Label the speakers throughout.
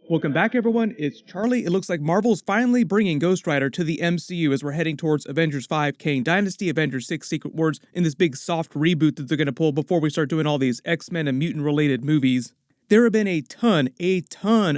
Speaker 1: Welcome back, everyone. It's Charlie. It looks like Marvel's finally bringing Ghost Rider to the MCU as we're heading towards Avengers 5, Kang Dynasty, Avengers 6, Secret Wars, in this big soft reboot that they're going to pull before we start doing all these X-Men and mutant-related movies. There have been a ton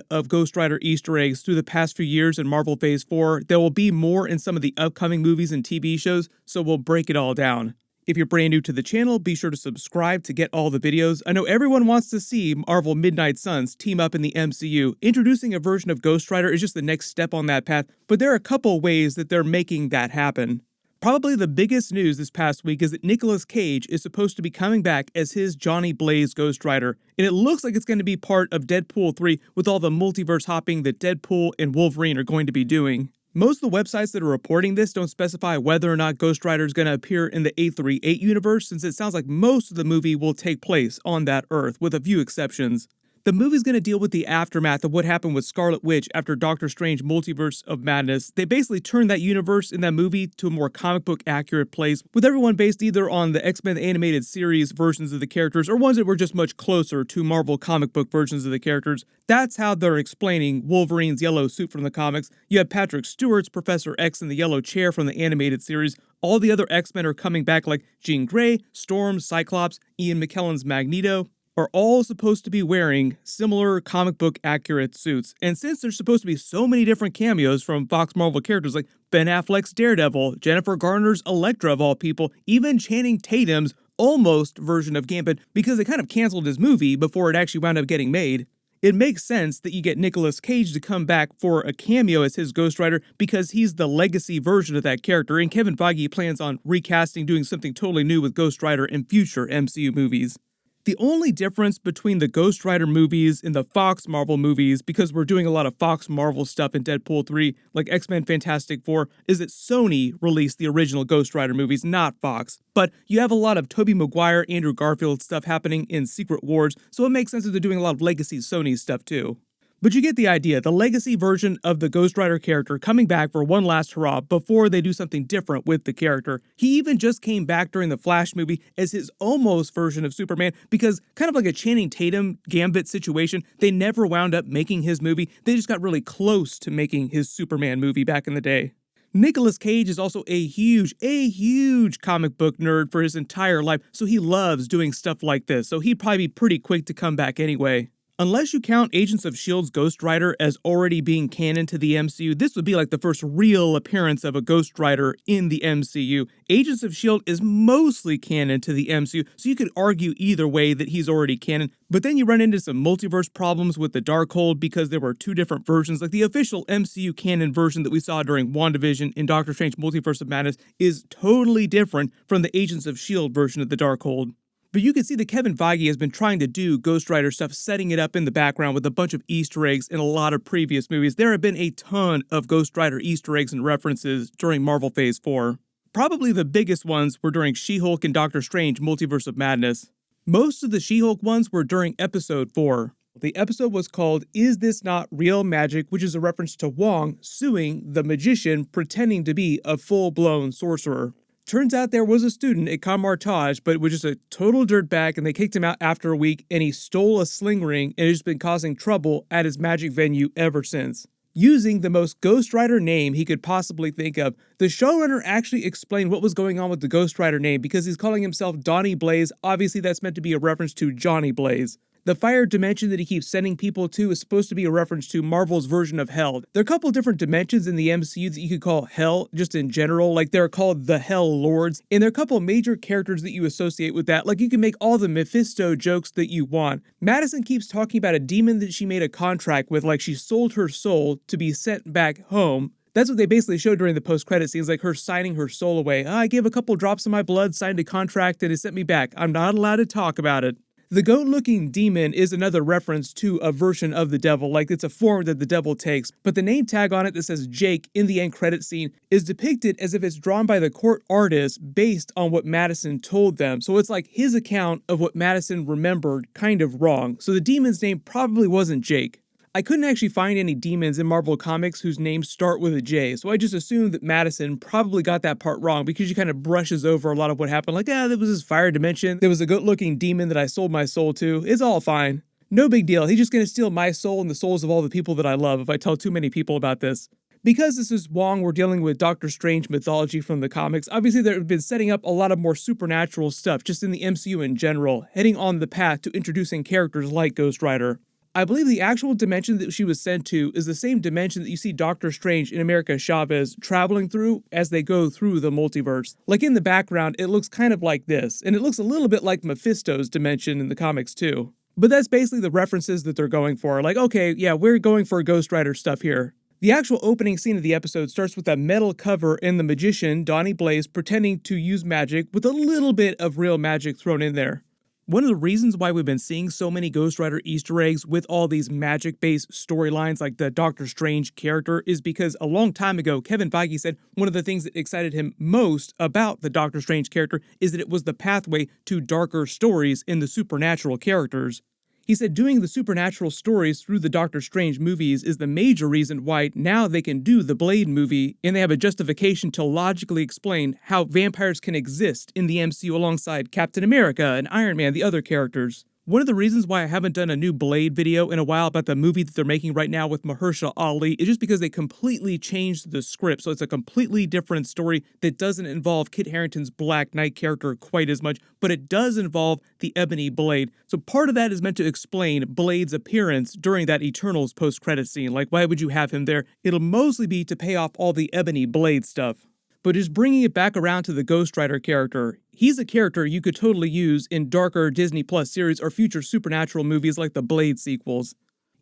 Speaker 1: of Ghost Rider Easter eggs through the past few years in Marvel Phase 4. There will be more in some of the upcoming movies and TV shows, so we'll break it all down. If you're brand new to the channel, be sure to subscribe to get all the videos. I know everyone wants to see Marvel Midnight Suns team up in the MCU. Introducing a version of Ghost Rider is just the next step on that path, but there are a couple ways that they're making that happen. Probably the biggest news this past week is that Nicolas Cage is supposed to be coming back as his Johnny Blaze Ghost Rider, and it looks like it's going to be part of Deadpool 3 with all the multiverse hopping that Deadpool and Wolverine are going to be doing. Most of the websites that are reporting this don't specify whether or not Ghost Rider is going to appear in the 838 universe, since it sounds like most of the movie will take place on that Earth, with a few exceptions. The movie's going to deal with the aftermath of what happened with Scarlet Witch after Doctor Strange Multiverse of Madness. They basically turned that universe in that movie to a more comic book accurate place, with everyone based either on the X-Men animated series versions of the characters or ones that were just much closer to Marvel comic book versions of the characters. That's how they're explaining Wolverine's yellow suit from the comics. You have Patrick Stewart's Professor X in the yellow chair from the animated series. All the other X-Men are coming back, like Jean Grey, Storm, Cyclops, Ian McKellen's Magneto, are all supposed to be wearing similar comic book accurate suits. And since there's supposed to be so many different cameos from Fox Marvel characters like Ben Affleck's Daredevil, Jennifer Garner's Elektra of all people, even Channing Tatum's almost version of Gambit, because they kind of canceled his movie before it actually wound up getting made, it makes sense that you get Nicolas Cage to come back for a cameo as his Ghost Rider because he's the legacy version of that character, and Kevin Feige plans on recasting, doing something totally new with Ghost Rider in future MCU movies. The only difference between the Ghost Rider movies and the Fox Marvel movies, because we're doing a lot of Fox Marvel stuff in Deadpool 3, like X-Men Fantastic Four, is that Sony released the original Ghost Rider movies, not Fox. But you have a lot of Tobey Maguire, Andrew Garfield stuff happening in Secret Wars, so it makes sense that they're doing a lot of legacy Sony stuff too. But you get the idea, the legacy version of the Ghost Rider character coming back for one last hurrah before they do something different with the character. He even just came back during the Flash movie as his almost version of Superman because, kind of like a Channing Tatum Gambit situation, they never wound up making his movie. They just got really close to making his Superman movie back in the day. Nicolas Cage is also a huge comic book nerd for his entire life, so he loves doing stuff like this, so he'd probably be pretty quick to come back anyway. Unless you count Agents of S.H.I.E.L.'s Ghost Rider as already being canon to the MCU, this would be like the first real appearance of a Ghost Rider in the MCU. Agents of S.H.I.E.L.D. is mostly canon to the MCU, so you could argue either way that he's already canon, but then you run into some multiverse problems with the Darkhold because there were two different versions. Like the official MCU canon version that we saw during WandaVision in Doctor Strange Multiverse of Madness is totally different from the Agents of S.H.I.E.L.D. version of the Darkhold. But you can see that Kevin Feige has been trying to do Ghost Rider stuff, setting it up in the background with a bunch of Easter eggs in a lot of previous movies. There have been a ton of Ghost Rider Easter eggs and references during Marvel Phase 4. Probably the biggest ones were during She-Hulk and Doctor Strange Multiverse of Madness. Most of the She-Hulk ones were during Episode 4. The episode was called Is This Not Real Magic?, which is a reference to Wong suing the magician pretending to be a full-blown sorcerer. Turns out there was a student at Camartage, but it was just a total dirtbag, and they kicked him out after a week, and he stole a sling ring and has been causing trouble at his magic venue ever since. Using the most Ghost Rider name he could possibly think of, the showrunner actually explained what was going on with the Ghost Rider name because he's calling himself Donnie Blaze. Obviously, that's meant to be a reference to Johnny Blaze. The fire dimension that he keeps sending people to is supposed to be a reference to Marvel's version of Hell. There are a couple different dimensions in the MCU that you could call Hell, just in general, like they're called the Hell Lords, and there are a couple major characters that you associate with that, like you can make all the Mephisto jokes that you want. Madison keeps talking about a demon that she made a contract with, like she sold her soul to be sent back home. That's what they basically showed during the post-credit scenes, like her signing her soul away. I gave a couple drops of my blood, signed a contract, and it sent me back. I'm not allowed to talk about it. The goat-looking demon is another reference to a version of the devil, like it's a form that the devil takes, but the name tag on it that says Jake in the end credit scene is depicted as if it's drawn by the court artist based on what Madison told them, so it's like his account of what Madison remembered kind of wrong, so the demon's name probably wasn't Jake. I couldn't actually find any demons in Marvel Comics whose names start with a J, so I just assumed that Madison probably got that part wrong because she kind of brushes over a lot of what happened, like, there was this fire dimension, there was a good-looking demon that I sold my soul to, it's all fine. No big deal, he's just gonna steal my soul and the souls of all the people that I love if I tell too many people about this. Because this is Wong, we're dealing with Doctor Strange mythology from the comics. Obviously, they've been setting up a lot of more supernatural stuff just in the MCU in general, heading on the path to introducing characters like Ghost Rider. I believe the actual dimension that she was sent to is the same dimension that you see Doctor Strange and America Chavez traveling through as they go through the multiverse. Like in the background, it looks kind of like this, and it looks a little bit like Mephisto's dimension in the comics too. But that's basically the references that they're going for, like, okay, yeah, we're going for Ghost Rider stuff here. The actual opening scene of the episode starts with a metal cover and the magician, Donnie Blaze, pretending to use magic with a little bit of real magic thrown in there. One of the reasons why we've been seeing so many Ghost Rider Easter eggs with all these magic-based storylines like the Doctor Strange character is because a long time ago, Kevin Feige said one of the things that excited him most about the Doctor Strange character is that it was the pathway to darker stories in the supernatural characters. He said doing the supernatural stories through the Doctor Strange movies is the major reason why now they can do the Blade movie and they have a justification to logically explain how vampires can exist in the MCU alongside Captain America and Iron Man, the other characters. One of the reasons why I haven't done a new Blade video in a while about the movie that they're making right now with Mahershala Ali is just because they completely changed the script, so it's a completely different story that doesn't involve Kit Harington's Black Knight character quite as much, but it does involve the Ebony Blade. So part of that is meant to explain Blade's appearance during that Eternals post-credit scene. Like, why would you have him there? It'll mostly be to pay off all the Ebony Blade stuff. But just bringing it back around to the Ghost Rider character, he's a character you could totally use in darker Disney Plus series or future supernatural movies like the Blade sequels.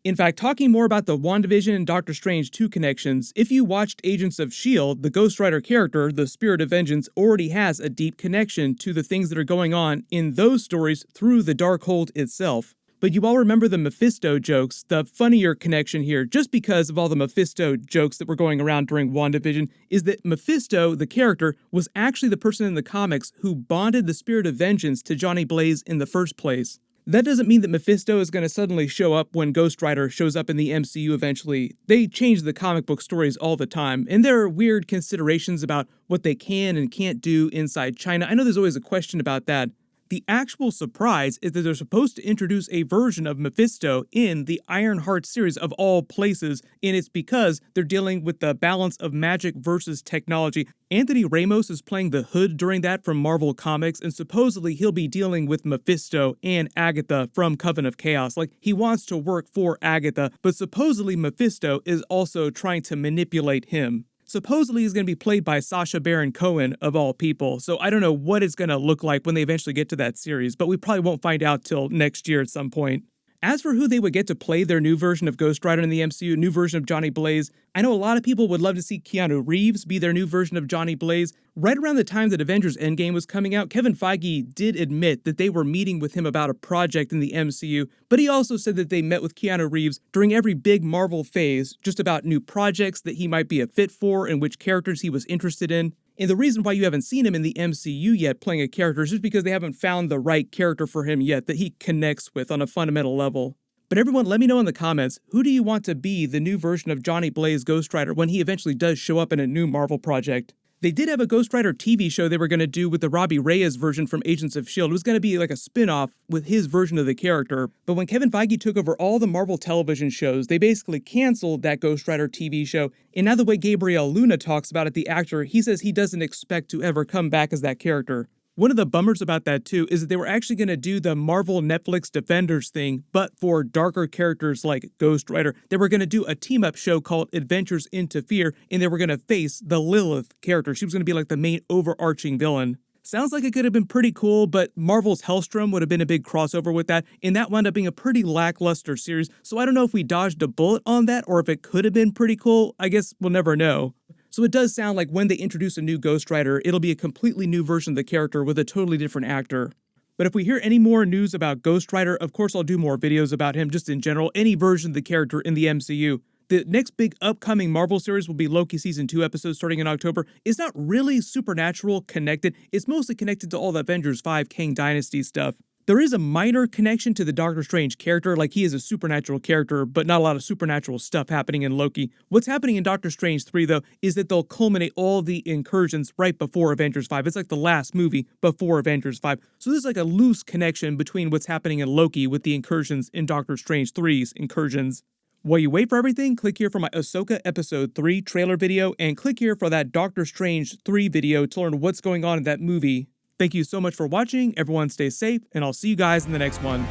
Speaker 1: In fact, talking more about the WandaVision and Doctor Strange 2 connections, if you watched Agents of S.H.I.E.L.D., the Ghost Rider character, the Spirit of Vengeance, already has a deep connection to the things that are going on in those stories through the Darkhold itself. But you all remember the Mephisto jokes, the funnier connection here, just because of all the Mephisto jokes that were going around during WandaVision, is that Mephisto, the character, was actually the person in the comics who bonded the Spirit of Vengeance to Johnny Blaze in the first place. That doesn't mean that Mephisto is going to suddenly show up when Ghost Rider shows up in the MCU eventually. They change the comic book stories all the time, and there are weird considerations about what they can and can't do inside China. I know there's always a question about that. The actual surprise is that they're supposed to introduce a version of Mephisto in the Ironheart series of all places, and it's because they're dealing with the balance of magic versus technology. Anthony Ramos is playing the Hood during that from Marvel Comics, and supposedly he'll be dealing with Mephisto and Agatha from Coven of Chaos. Like, he wants to work for Agatha, but supposedly Mephisto is also trying to manipulate him. Supposedly he's going to be played by Sacha Baron Cohen, of all people, so I don't know what it's going to look like when they eventually get to that series, but we probably won't find out till next year at some point. As for who they would get to play their new version of Ghost Rider in the MCU, new version of Johnny Blaze, I know a lot of people would love to see Keanu Reeves be their new version of Johnny Blaze. Right around the time that Avengers Endgame was coming out, Kevin Feige did admit that they were meeting with him about a project in the MCU, but he also said that they met with Keanu Reeves during every big Marvel phase, just about new projects that he might be a fit for and which characters he was interested in. And the reason why you haven't seen him in the MCU yet playing a character is just because they haven't found the right character for him yet that he connects with on a fundamental level. But everyone, let me know in the comments, who do you want to be the new version of Johnny Blaze Ghost Rider when he eventually does show up in a new Marvel project? They did have a Ghost Rider TV show they were going to do with the Robbie Reyes version from Agents of S.H.I.E.L.D. It was going to be like a spin-off with his version of the character. But when Kevin Feige took over all the Marvel television shows, they basically canceled that Ghost Rider TV show. And now the way Gabriel Luna talks about it, the actor, he says he doesn't expect to ever come back as that character. One of the bummers about that too is that they were actually going to do the Marvel Netflix Defenders thing, but for darker characters like Ghost Rider. They were going to do a team-up show called Adventures into Fear, and they were going to face the Lilith character. She was going to be like the main overarching villain. Sounds like it could have been pretty cool, but Marvel's Hellstrom would have been a big crossover with that, and that wound up being a pretty lackluster series, so I don't know if we dodged a bullet on that or if it could have been pretty cool. I guess we'll never know. So it does sound like when they introduce a new Ghost Rider, it'll be a completely new version of the character with a totally different actor. But if we hear any more news about Ghost Rider, of course I'll do more videos about him just in general, any version of the character in the MCU. The next big upcoming Marvel series will be Loki Season 2 episodes starting in October. It's not really supernatural connected, it's mostly connected to all the Avengers 5 Kang Dynasty stuff. There is a minor connection to the Doctor Strange character, like he is a supernatural character, but not a lot of supernatural stuff happening in Loki. What's happening in Doctor Strange 3, though, is that they'll culminate all the incursions right before Avengers 5. It's like the last movie before Avengers 5. So there's like a loose connection between what's happening in Loki with the incursions in Doctor Strange 3's incursions. While you wait for everything, click here for my Ahsoka Episode 3 trailer video, and click here for that Doctor Strange 3 video to learn what's going on in that movie. Thank you so much for watching, everyone stay safe, and I'll see you guys in the next one.